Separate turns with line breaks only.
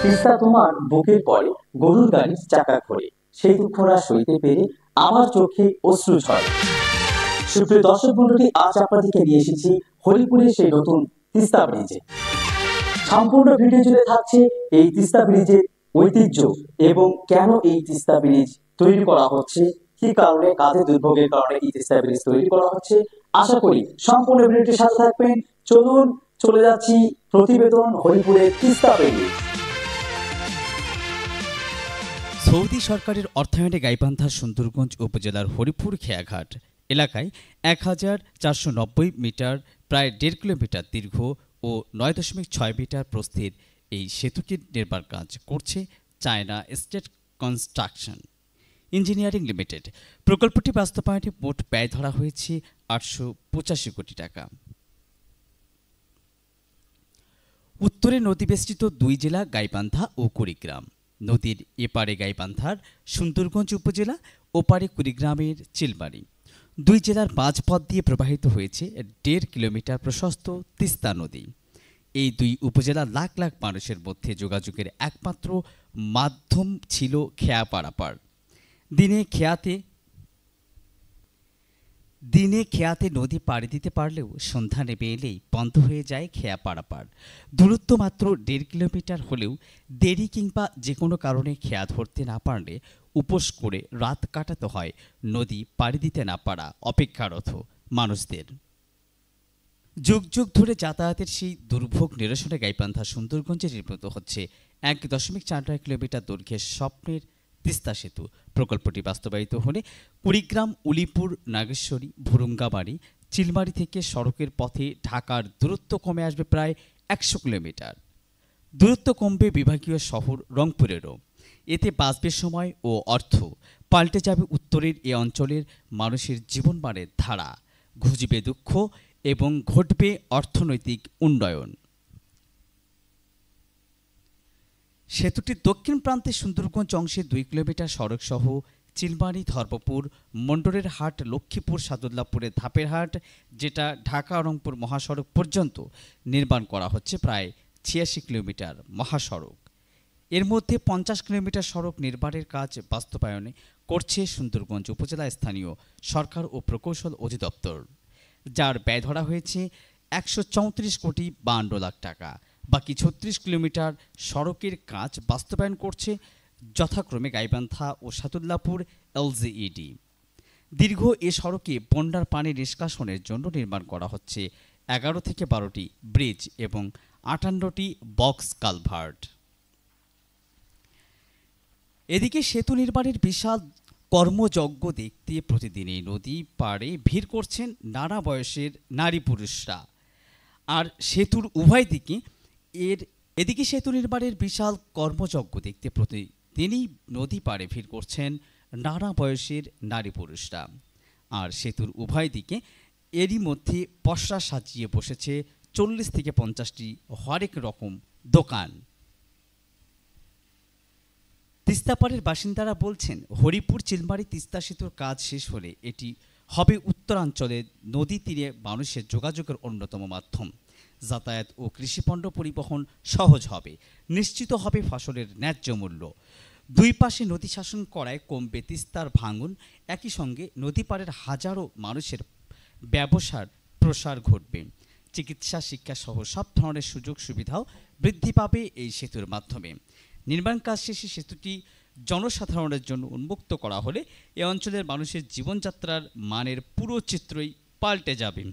তিস্তা তোমার বুকের পরে গরুর গাড়ির চাকা ঘোরে, সেই দুঃখরা সইতে পেরে আমার চোখে অশ্রু ঝরে। সুপ্রিয় দর্শক মণ্ডলী, আজ আপনাদেরকে নিয়ে এসেছি হরিপুরের সেই নতুন তিস্তা ব্রিজে। সম্পূর্ণ ভিডিও জুড়ে থাকছে এই তিস্তা ব্রিজের ঐতিহ্য এবং কেন এই তিস্তা ব্রিজ তৈরি করা হচ্ছে, কি কারণে, কাদের দুর্ভোগের কারণে এই তিস্তা ব্রিজ তৈরি করা হচ্ছে। আশা করি সম্পূর্ণ ভিডিওটির সাথে থাকবেন। চলুন চলে যাচ্ছি প্রতিবেদন হরিপুরের তিস্তা ব্রিজ।
সৌদি সরকারের অর্থায়নে গাইবান্ধার সুন্দরগঞ্জ উপজেলার হরিপুর খেয়াঘাট এলাকায় 1490 মিটার প্রায় 1.5 কিলোমিটার দীর্ঘ ও 9.6 মিটার প্রস্থের এই সেতুটির নির্মাণ কাজ করছে China state construction engineering limited. প্রকল্পটি বাস্তবায়নে মোট ব্যয় ধরা হয়েছে 885 কোটি টাকা। উত্তরে নদীবেষ্টিত দুই জেলা গাইবান্ধা ও কুড়িগ্রাম। নদীর এপারে গাইবান্ধার সুন্দরগঞ্জ উপজেলা, ওপারে কুড়িগ্রামের চিলমারি। দুই জেলার মাঝপথ দিয়ে প্রবাহিত হয়েছে 1.5 কিলোমিটার প্রশস্ত তিস্তা নদী। এই দুই উপজেলা লাখ লাখ মানুষের মধ্যে যোগাযোগের একমাত্র মাধ্যম ছিল খেয়া পারাপার। দিনে খেয়াতে নদী পাড়ি দিতে পারলেও সন্ধ্যা নেমে এলেই বন্ধ হয়ে যায় খেয়া পারাপার। দূরত্ব মাত্র 1.5 কিলোমিটার হলেও দেরি কিংবা যে কোনো কারণে খেয়া ধরতে না পারলে উপোস করে রাত কাটাতে হয় নদী পাড়ি দিতে না পারা অপেক্ষারত মানুষদের। যুগ যুগ ধরে যাতায়াতের সেই দুর্ভোগ নিরসনে গাইবান্ধা সুন্দরগঞ্জে নির্মিত হচ্ছে 1.49 কিলোমিটার দৈর্ঘ্যের স্বপ্নের তিস্তা সেতু। প্রকল্পটি বাস্তবায়িত হলে কুড়িগ্রাম, উলিপুর, নাগেশ্বরী, ভুরুঙ্গাবাড়ি, চিলমারি থেকে সড়কের পথে ঢাকার দূরত্ব কমে আসবে প্রায় 100 কিলোমিটার। দূরত্ব কমবে বিভাগীয় শহর রংপুরেরও। এতে বাঁচবে সময় ও অর্থ, পাল্টে যাবে উত্তরের এ অঞ্চলের মানুষের জীবনমানের ধারা, ঘুচবে দুঃখ এবং ঘটবে অর্থনৈতিক উন্নয়ন। সেতুটির দক্ষিণ প্রান্তে সুন্দরগঞ্জ অংশে 2 কিলোমিটার সড়ক সহ চিলমারি, ধর্মপুর, মন্ডরের হাট, লক্ষ্মীপুর, সাদুল্লাপুরের ধাপের হাট, যেটা ঢাকা রংপুর মহাসড়ক পর্যন্ত নির্মাণ করা হচ্ছে প্রায় 86 কিলোমিটার মহাসড়ক। এর মধ্যে 50 কিলোমিটার সড়ক নির্মাণের কাজ বাস্তবায়নে করছে সুন্দরগঞ্জ উপজেলা স্থানীয় সরকার ও প্রকৌশল অধিদপ্তর, যার ব্যয় ধরা হয়েছে 134 কোটি 52 লাখ টাকা। বাকি 36 কিলোমিটার সড়কের কাজ বাস্তবায়ন করছে যথাক্রমে গাইবান্ধা ও সাদুল্লাপুর এলজিইডি। দীর্ঘ এ সড়কে বন্যার পানি নিষ্কাশনের জন্য নির্মাণ করা হচ্ছে 11 থেকে 12টি ব্রিজ এবং 58টি বক্স কালভার্ট। এদিকে সেতু নির্মাণের বিশাল কর্মযজ্ঞ দেখতে প্রতিদিনই নদী পাড়ে ভিড় করছেন নানা বয়সের নারী পুরুষরা। আর সেতুর উভয় দিকে এদিকে সেতু নির্মাণের বিশাল কর্মযজ্ঞ দেখতে প্রতিদিনই নদী পাড়ে ভিড় করছেন নানা বয়সের নারী পুরুষরা। আর সেতুর উভয় দিকে এরই মধ্যে পসরা সাজিয়ে বসেছে 40 থেকে 50টি হরেক রকম দোকান। তিস্তাপাড়ের বাসিন্দারা বলছেন, হরিপুর চিলমারি তিস্তা সেতুর কাজ শেষ হলে এটি হবে উত্তরাঞ্চলের নদী তীরে মানুষের যোগাযোগের অন্যতম মাধ্যম। যাতায়াত ও কৃষিপণ্য পরিবহন সহজ হবে, নিশ্চিত হবে ফসলের ন্যায্য মূল্য। দুই পাশে নদী শাসন করায় কমবে তিস্তার ভাঙন, একই সঙ্গে নদী পাড়ের হাজারো মানুষের ব্যবসার প্রসার ঘটবে। চিকিৎসা, শিক্ষা সহ সব ধরনের সুযোগ সুবিধাও বৃদ্ধি পাবে এই সেতুর মাধ্যমে। নির্মাণ কাজ শেষে সেতুটি জনসাধারণের জন্য উন্মুক্ত করা হলে এ অঞ্চলের মানুষের জীবনযাত্রার মানের পুরো চিত্রই পাল্টে যাবে।